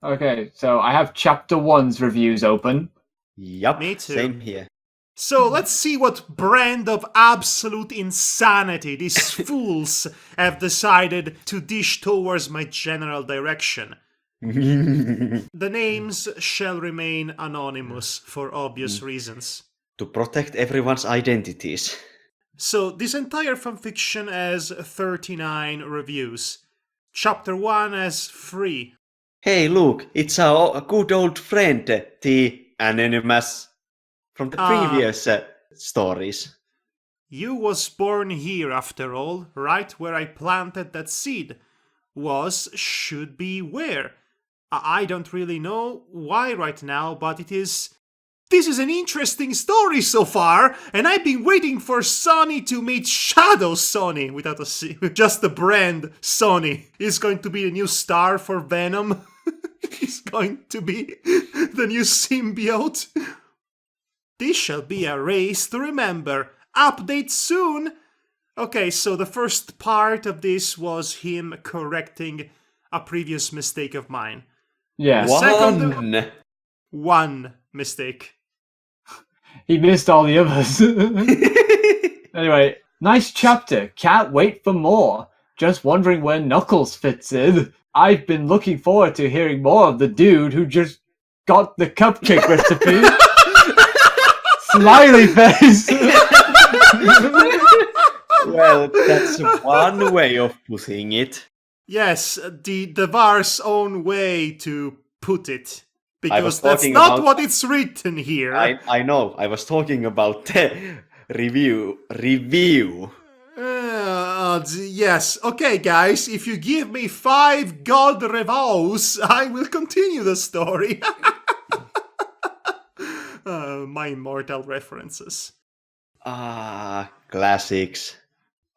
Okay, so I have chapter 1's reviews open. Yup, Me too. same here. So let's see what brand of absolute insanity these fools have decided to dish towards my general direction. The names shall remain anonymous for obvious reasons. To protect everyone's identities. So this entire fanfiction has 39 reviews. Chapter 1 has 3. Hey, look, it's our good old friend, the Anonymous, from the previous stories. You was born here after all, right where I planted that seed. Was, should be where. I don't really know why right now, but this is an interesting story so far, and I've been waiting for Sonny to meet Shadow Sonny without a C, with just the brand Sonny. He's going to be a new star for Venom. He's going to be the new symbiote. This shall be a race to remember. Update soon. Okay, so the first part of this was him correcting a previous mistake of mine. Yeah. One mistake. He missed all the others. Anyway, nice chapter. Can't wait for more. Just wondering where Knuckles fits in. I've been looking forward to hearing more of the dude who just got the cupcake recipe. Smiley face. Well, that's one way of putting it. Yes, the Devar's own way to put it. Because that's talking not about- what it's written here. I know, I was talking about the review. Yes, okay guys, if you give me 5 god revos, I will continue the story. My immortal references. Classics.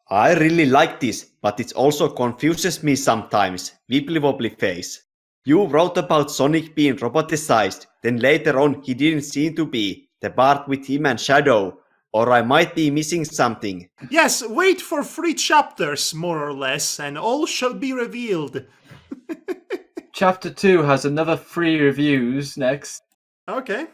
I really like this, but it also confuses me sometimes. Wibbly wobbly face. You wrote about Sonic being roboticized, then later on he didn't seem to be. The part with him and Shadow. Or I might be missing something. Yes, wait for 3 chapters, more or less, and all shall be revealed. Chapter 2 has another 3 reviews next. Okay.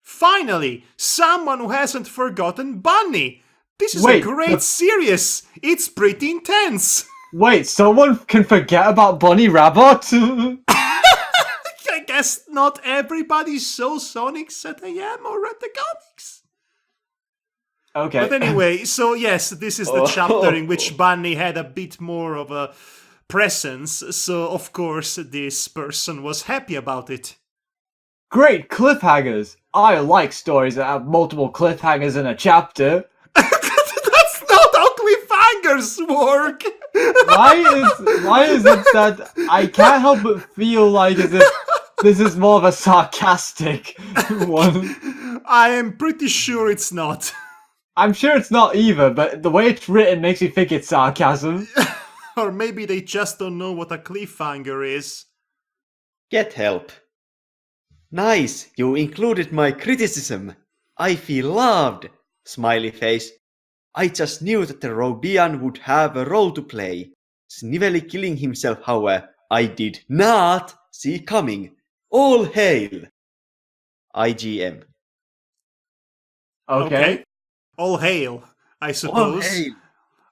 Finally, someone who hasn't forgotten Bunny. This is a great series. It's pretty intense. Wait, someone can forget about Bunny Rabbit? I guess not everybody saw Sonic Satayam or read the comics. Okay. But anyway, so yes, this is the chapter in which Bunny had a bit more of a presence, so of course this person was happy about it. Great cliffhangers! I like stories that have multiple cliffhangers in a chapter. That's not how cliffhangers work! Why is it that I can't help but feel like as if this is more of a sarcastic one? I am pretty sure it's not. I'm sure it's not either, but the way it's written makes me think it's sarcasm. Or maybe they just don't know what a cliffhanger is. Get help. Nice, you included my criticism. I feel loved. Smiley face. I just knew that the Rhodian would have a role to play. Snively killing himself, however, I did not see coming. All hail. IGM. Okay. All hail, I suppose. All hail.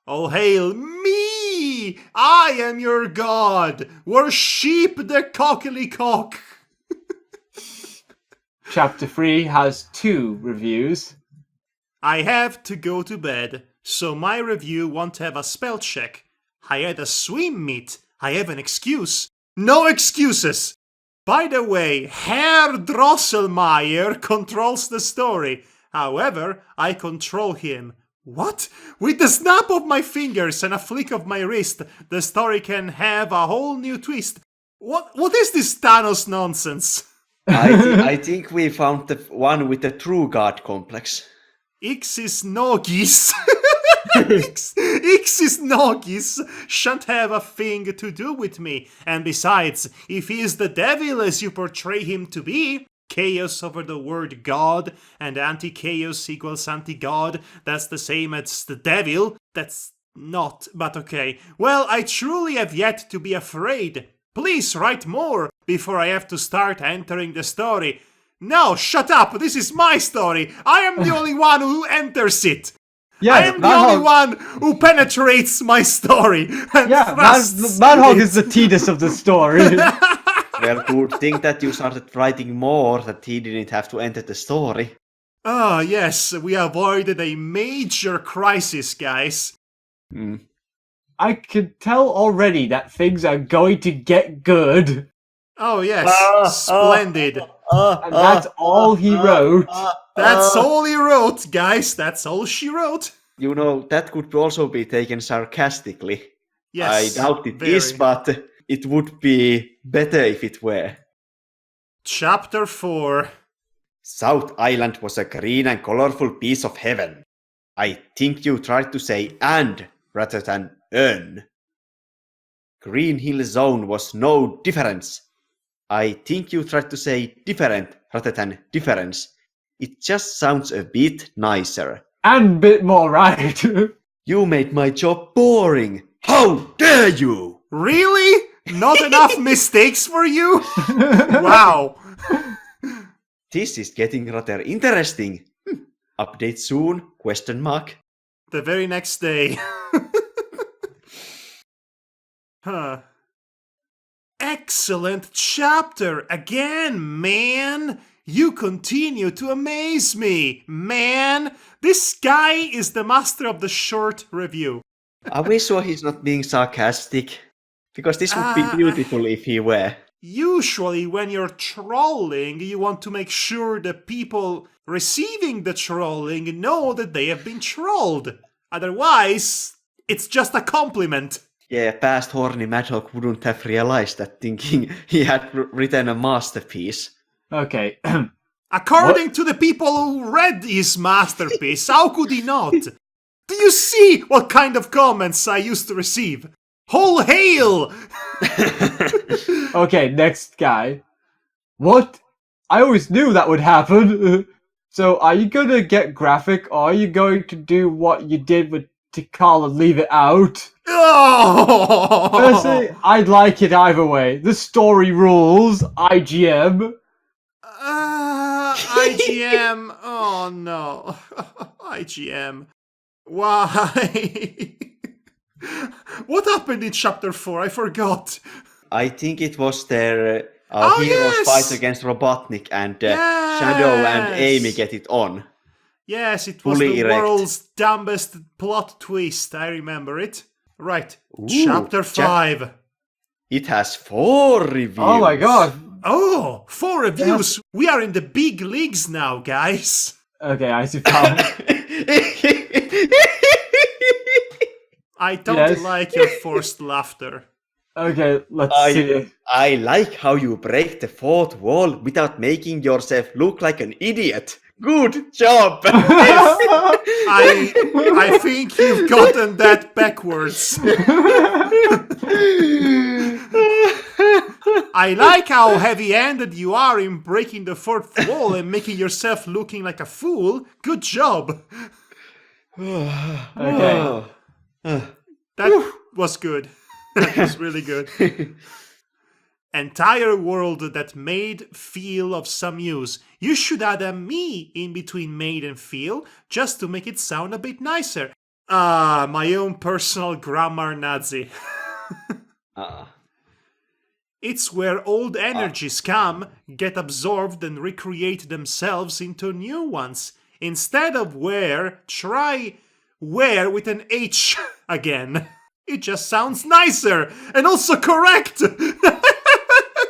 All hail me! I am your god! Worship the cockily cock! Chapter 3 has 2 reviews. I have to go to bed, so my review won't have a spell check. I had a swim meet. I have an excuse. No excuses! By the way, Herr Drosselmeyer controls the story. However, I control him. What? With the snap of my fingers and a flick of my wrist, the story can have a whole new twist. What is this Thanos nonsense? I think we found the one with the true god complex. Ixis Nogis. Ixis Nogis shan't have a thing to do with me. And besides, if he is the devil as you portray him to be, chaos over the word god, and anti-chaos equals anti-god, that's the same as the devil. That's not, but okay. Well, I truly have yet to be afraid. Please write more before I have to start entering the story. No, shut up! This is my story! I am the only one who enters it! Yeah, I am the only one who penetrates my story and thrusts Madhog it. is the Tidus of the story. Well, good thing that you started writing more, that he didn't have to enter the story. Ah, yes, we avoided a major crisis, guys. I can tell already that things are going to get good. Oh, yes, splendid. And that's all he wrote. That's all he wrote, guys. That's all she wrote. You know, that could also be taken sarcastically. Yes, I doubt it very. is, but it would be better if it were. Chapter 4. South Island was a green and colorful piece of heaven. I think you tried to say and rather than an. Green Hill Zone was no difference. I think you tried to say different rather than difference. It just sounds a bit nicer. And bit more right. You made my job boring. How dare you? Really? Not enough mistakes for you? Wow. This is getting rather interesting. Update soon? Question mark. The very next day. Huh. Excellent chapter again, man. You continue to amaze me, man. This guy is the master of the short review. Are we sure he's not being sarcastic? Because this would be beautiful if he were. Usually when you're trolling, you want to make sure the people receiving the trolling know that they have been trolled. Otherwise, it's just a compliment. Yeah, past horny Madhog wouldn't have realized that, thinking he had written a masterpiece. Okay. According to the people who read his masterpiece, how could he not? Do you see what kind of comments I used to receive? Whole hail! Okay, next guy. What? I always knew that would happen. So are you gonna get graphic, or are you going to do what you did with Tikal and leave it out? Oh! Personally, I'd like it either way. The story rules, IGM. IGM. Oh no. IGM. Why? What happened in chapter 4? I forgot. I think it was their heroes yes! fight against Robotnik, and Shadow and Amy get it on. Yes, it was Fully the erect. world's dumbest plot twist. I remember it. Right. Ooh, Chapter 5. It has 4 reviews. Oh my god. Oh, 4 reviews. We are in the big leagues now, guys. Okay, I see how. I don't Yes. like your forced laughter. Okay, let's see. I like how you break the 4th wall without making yourself look like an idiot. Good job! I think you've gotten that backwards. I like how heavy-handed you are in breaking the 4th wall and making yourself looking like a fool. Good job. Okay. That was good. That was really good. Entire world that made feel of some use. You should add a me in between made and feel just to make it sound a bit nicer. Ah, my own personal grammar Nazi. It's where old energies come, get absorbed and recreate themselves into new ones. Instead of where, try where with an H again. It just sounds nicer and also correct.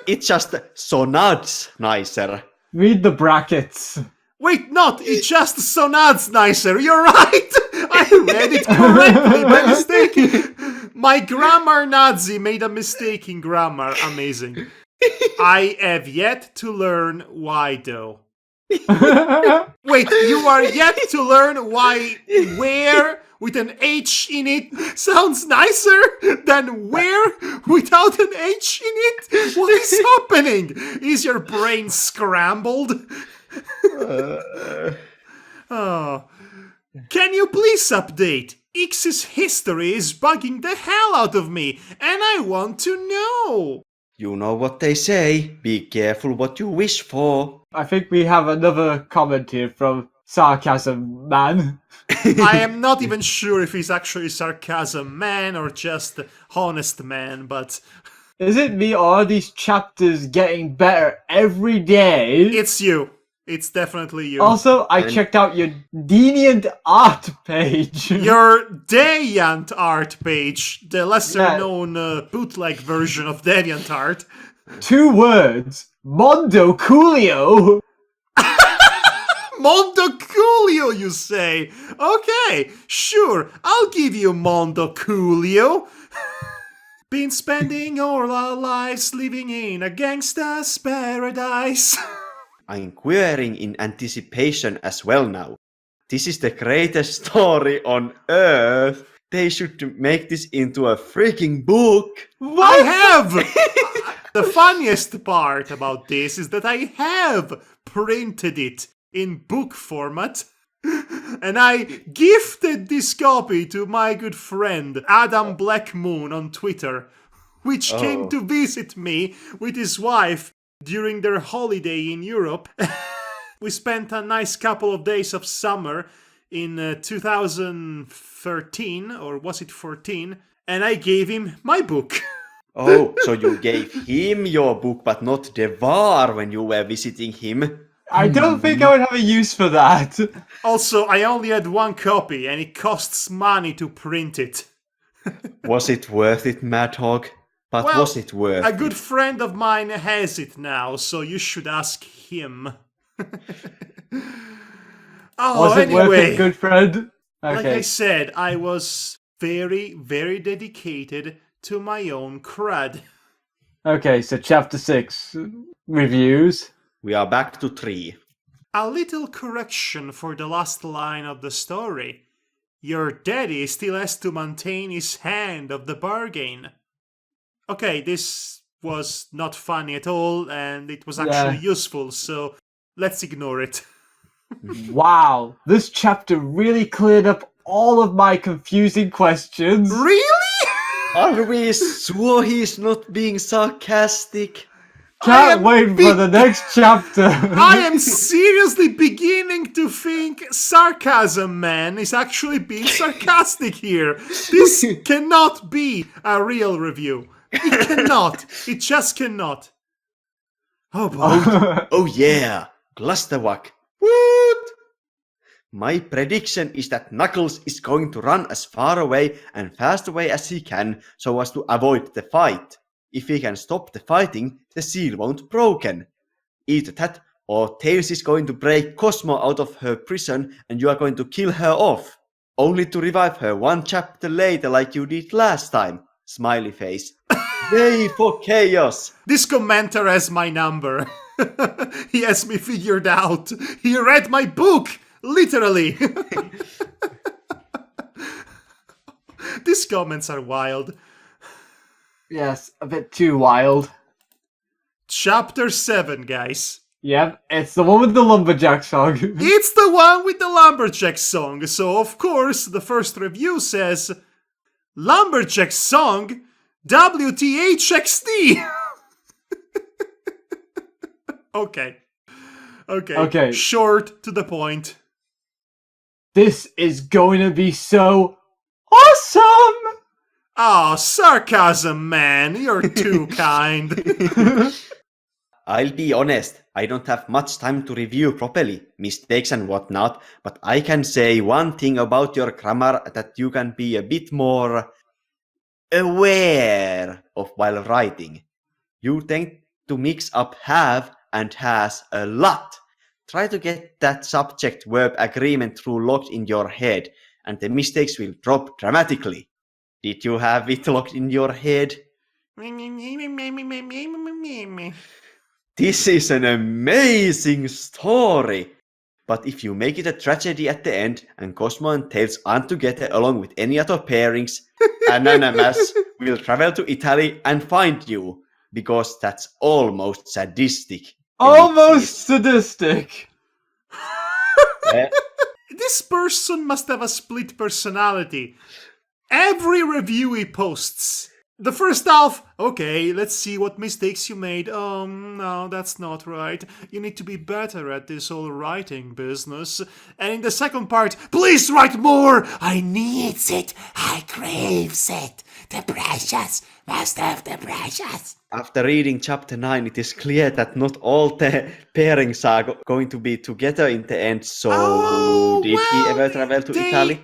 It's just so nuts nicer. Read the brackets. Wait, not. It just sonads nicer. You're right. I read it correctly by mistake. My grammar Nazi made a mistake in grammar. Amazing. I have yet to learn why, though. Wait, you are yet to learn why where with an H in it sounds nicer than where without an H in it? What is happening? Is your brain scrambled? Oh. Can you please update? X's history is bugging the hell out of me, and I want to know. You know what they say, be careful what you wish for. I think we have another comment here from Sarcasm Man. I am not even sure if he's actually sarcasm man or just honest man, but Is it me or are these chapters getting better every day? it's you. It's definitely you. Also, I And- checked out your Deviant art page. Your Deviant art page, the lesser known bootleg version of DeviantArt. 2 words. Mondo Coolio. Mondo Coolio, you say? Okay, sure, I'll give you Mondo Coolio. Been spending all our lives living in a gangsta's paradise. I'm querying in anticipation as well now. This is the greatest story on earth. They should make this into a freaking book. I have! The funniest part about this is that I have printed it in book format. And I gifted this copy to my good friend Adam Blackmoon on Twitter, which came to visit me with his wife during their holiday in Europe. We spent a nice couple of days of summer in 2013, or was it 14, and I gave him my book. Oh, so you gave him your book but not Devar when you were visiting him? I don't think I would have a use for that. Also, I only had one copy, and it costs money to print it. Was it worth it, Madhog? But Well, was it worth a it? good friend of mine has it now, so you should ask him. Oh, Was it worth anyway, it, good friend? like Okay. I said, I was very, very dedicated to my own crud. Okay, so chapter 6. Reviews. We are back to 3. A little correction for the last line of the story. Your daddy still has to maintain his hand of the bargain. Okay, this was not funny at all, and it was actually useful, so let's ignore it. Wow, this chapter really cleared up all of my confusing questions. Really? Are we sure he's not being sarcastic? Can't wait for the next chapter. I am seriously beginning to think Sarcasm Man is actually being sarcastic here. This cannot be a real review. It cannot. It just cannot. Oh boy. Oh yeah, Clusterwack. Woot! My prediction is that Knuckles is going to run as far away and fast away as he can so as to avoid the fight. If he can stop the fighting, the seal won't broken. Either that, or Tails is going to break Cosmo out of her prison and you are going to kill her off. Only to revive her one chapter later like you did last time. Smiley face. Yay for chaos! This commenter has my number. He has me figured out. He read my book, literally. These comments are wild. Yes, a bit too wild. Chapter 7, guys. Yep, it's the one with the lumberjack song. It's the one with the Lumberjack song. So, of course, the first review says, Lumberjack song? WTHXD! Okay. Okay. Short to the point. This is going to be so awesome! Ah, sarcasm, man. You're too kind. I'll be honest, I don't have much time to review properly, mistakes and whatnot, but I can say one thing about your grammar that you can be a bit more aware of while writing. You tend to mix up have and has a lot. Try to get that subject-verb agreement through locked in your head, and the mistakes will drop dramatically. Did you have it locked in your head? This is an amazing story! But if you make it a tragedy at the end, and Cosmo and Tails aren't together along with any other pairings, Anonymous will travel to Italy and find you, because that's almost sadistic. Almost sadistic. Eh? This person must have a split personality. Every review he posts, The first half, okay, let's see what mistakes you made. No, that's not right. You need to be better at this whole writing business. And in the second part, please write more! I needs it! I craves it! The precious must have the precious! After reading chapter 9, it is clear that not all the pairings are going to be together in the end. So, did he ever travel to they Italy?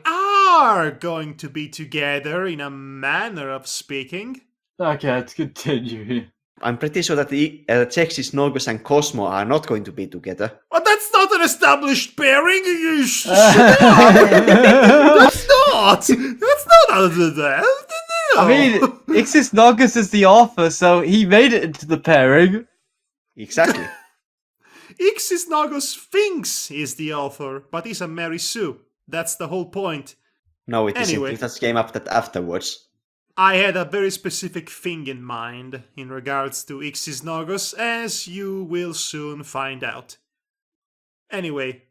are going to be together in a manner of speaking. Okay, let's continue. I'm pretty sure that Chexis, Norgus, and Cosmo are not going to be together. But that's not an established pairing. You shut up. That's not. That's not. I mean, Ixis Nogus is the author, so he made it into the pairing. Exactly. Ixis Nagos thinks he's the author, but he's a Mary Sue. That's the whole point. No, it Anyway. isn't. It just came up that afterwards. I had a very specific thing in mind in regards to Ixis Nagos, as you will soon find out. Anyway.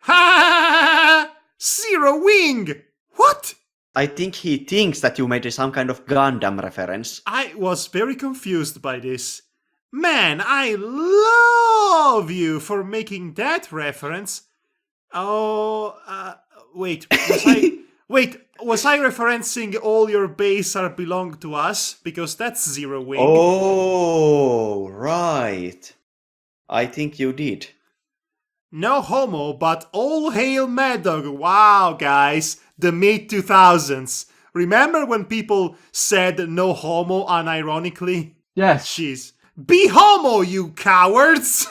Ha! Zero Wing! What? I think he thinks that you made some kind of Gundam reference. I was very confused by this. Man, I love you for making that reference. Oh, wait, was I referencing all your base are belong to us? Because that's Zero Wing. Oh, right. I think you did. No homo, but all hail Madhog. Wow, guys, the mid-2000s. Remember when people said no homo unironically? Yes. Jeez. Be homo, you cowards!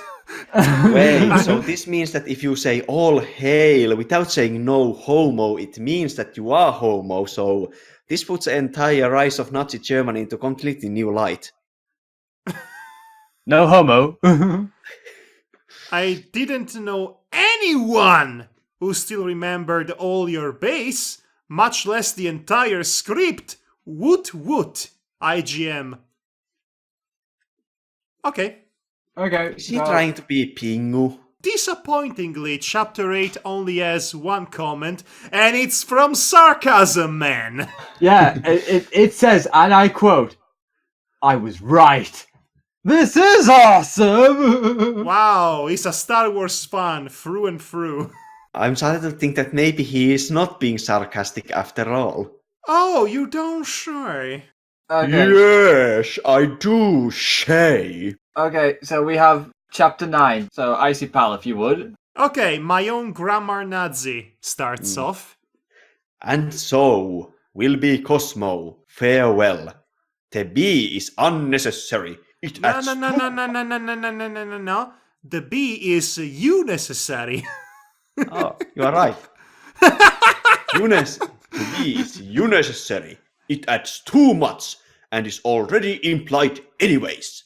Wait, so this means that if you say all hail without saying no homo, it means that you are homo, so this puts the entire rise of Nazi Germany into completely new light. No homo. I didn't know anyone who still remembered all your base, much less the entire script. Woot woot, IGM. Okay. Okay. Is he trying to be Pingu? Disappointingly, Chapter 8 only has one comment, and it's from Sarcasm Man. Yeah, it says, and I quote, I was right. This is awesome! Wow, he's a Star Wars fan through and through. I'm starting to think that maybe he is not being sarcastic after all. Oh, you don't say. Okay. Yes, I do say. Okay, so we have chapter 9. So, Icy Pal, if you would. Okay, my own grammar Nazi starts off. And so will be Cosmo. Farewell. The B is unnecessary. It No. The B is you necessary. Oh, you are right. The B is unnecessary. It adds too much and is already implied anyways.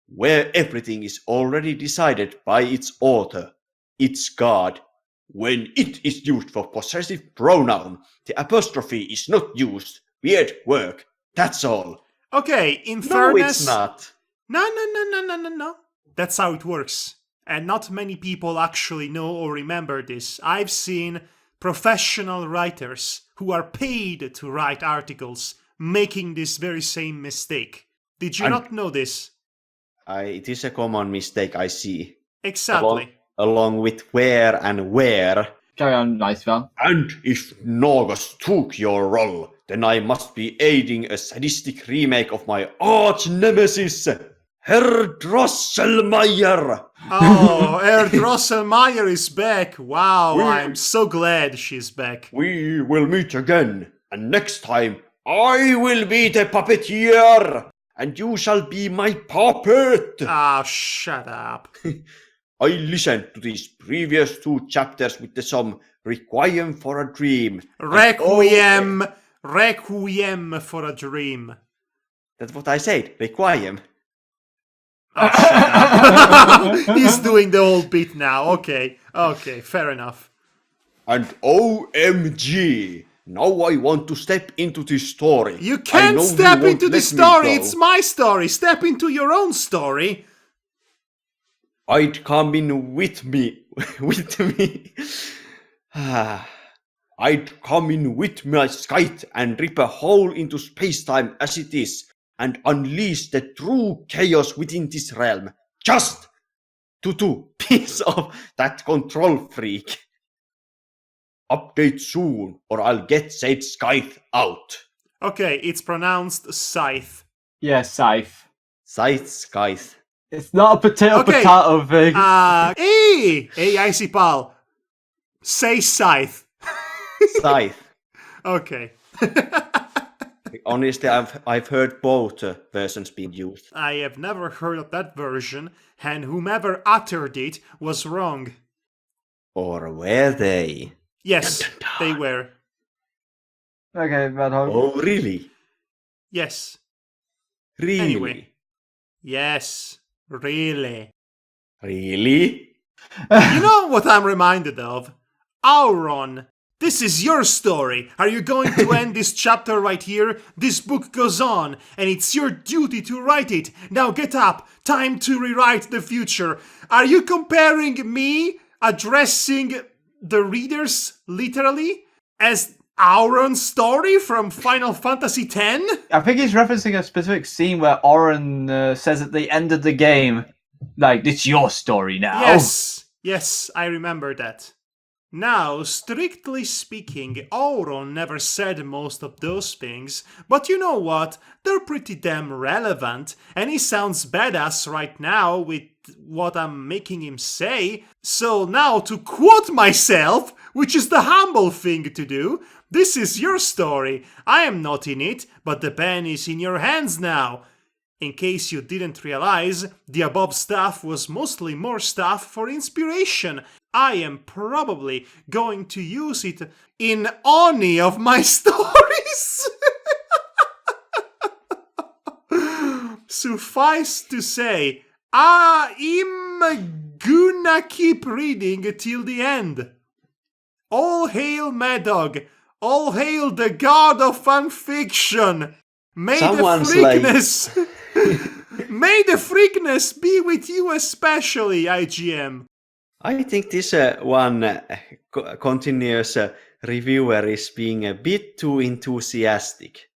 Where everything is already decided by its author, its god. When it is used for possessive pronoun, the apostrophe is not used. Weird work. That's all. Okay, in No, fairness... it's not. No. That's how it works. And not many people actually know or remember this. I've seen professional writers who are paid to write articles making this very same mistake. Did you not know this? It is a common mistake I see. Exactly. Along with where and where. Carry on, Nice Pal. And if Norgus took your role, then I must be aiding a sadistic remake of my arch nemesis, Herr Drosselmeyer. Oh, Herr Drosselmeyer is back. Wow, I'm so glad she's back. We will meet again, and next time I will be the puppeteer, and you shall be my puppet. Ah, shut up. I listened to these previous 2 chapters with the song Requiem for a Dream. Requiem for a Dream. That's what I said, Requiem. Oh, shut up. He's doing the whole bit now. Okay, fair enough. And OMG, now I want to step into this story. You can't step into the the story, it's my story. Step into your own story. I'd come in with me. I'd come in with my scythe and rip a hole into space-time as it is, and unleash the true chaos within this realm, just to piss off that control freak. Update soon, or I'll get said scythe out. Okay, it's pronounced scythe. Yeah, scythe. Scythe. It's not a potato thing. Hey, Icy Pal. Say scythe. Scythe. Okay. Honestly, I've heard both versions being used. I have never heard of that version, and whomever uttered it was wrong. Or were they? Yes, they were. Okay, Madhog. Oh, really? Yes. Really? Anyway. Yes, really. Really? You know what I'm reminded of? Auron. This is your story. Are you going to end this chapter right here? This book goes on, and it's your duty to write it. Now get up. Time to rewrite the future. Are you comparing me addressing the readers, literally, as Auron's story from Final Fantasy X? I think he's referencing a specific scene where Auron says at the end of the game, like, it's your story now. Yes, I remember that. Now, strictly speaking, Auron never said most of those things, but you know what? They're pretty damn relevant, and he sounds badass right now with what I'm making him say. So now, to quote myself, which is the humble thing to do, this is your story. I am not in it, but the pen is in your hands now. In case you didn't realize, the above stuff was mostly more stuff for inspiration. I am probably going to use it in any of my stories. Suffice to say, I'm gonna keep reading till the end. All hail Madhog! All hail the god of fanfiction! May Someone's the freakness... May the freakness be with you especially, IGM. I think this one continuous reviewer is being a bit too enthusiastic.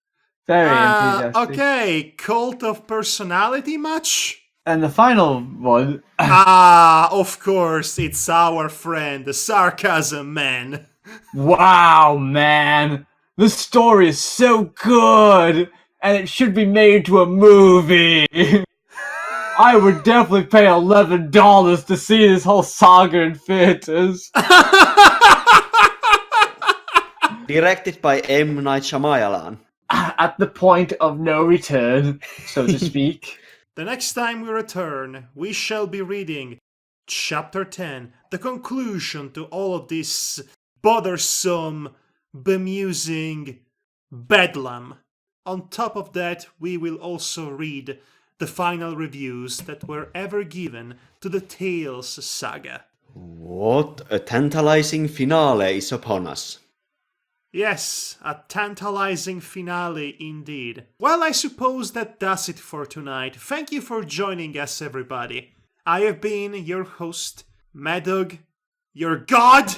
Very enthusiastic. Okay, cult of personality much? And the final one. Of course, it's our friend, the Sarcasm Man. Wow, man. The story is so good, and it should be made into a movie. I would definitely pay $11 to see this whole saga in theaters. Directed by M. Night Shyamalan. At the point of no return, so to speak. The next time we return, we shall be reading Chapter 10, the conclusion to all of this bothersome, bemusing bedlam. On top of that, we will also read the final reviews that were ever given to the Tales saga. What a tantalizing finale is upon us. Yes, a tantalizing finale indeed. Well, I suppose that does it for tonight. Thank you for joining us, everybody. I have been your host, Madhog, your god.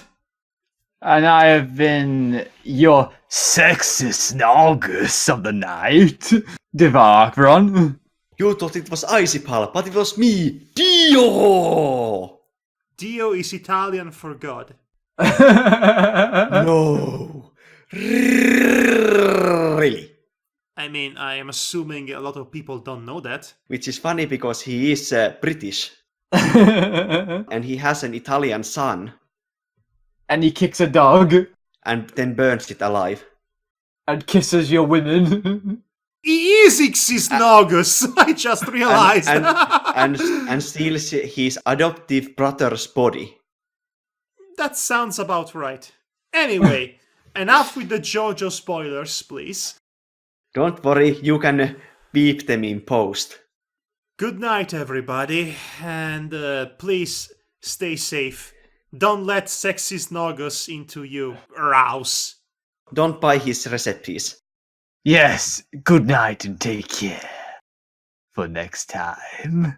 And I have been your sexist August of the night, Devakron. You thought it was Icipal, but it was me, Dio! Dio is Italian for God. No. Really? I mean, I am assuming a lot of people don't know that. Which is funny because he is British. And he has an Italian son. And he kicks a dog. And then burns it alive. And kisses your women. He is Ixisnogus, I just realized. And steals his adoptive brother's body. That sounds about right. Anyway, enough with the JoJo spoilers, please. Don't worry, you can beep them in post. Good night, everybody, and please stay safe. Don't let Sexisnogus into you, Rouse. Don't buy his recipes. Yes, good night and take care. For next time.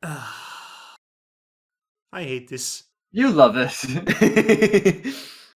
I hate this. You love it.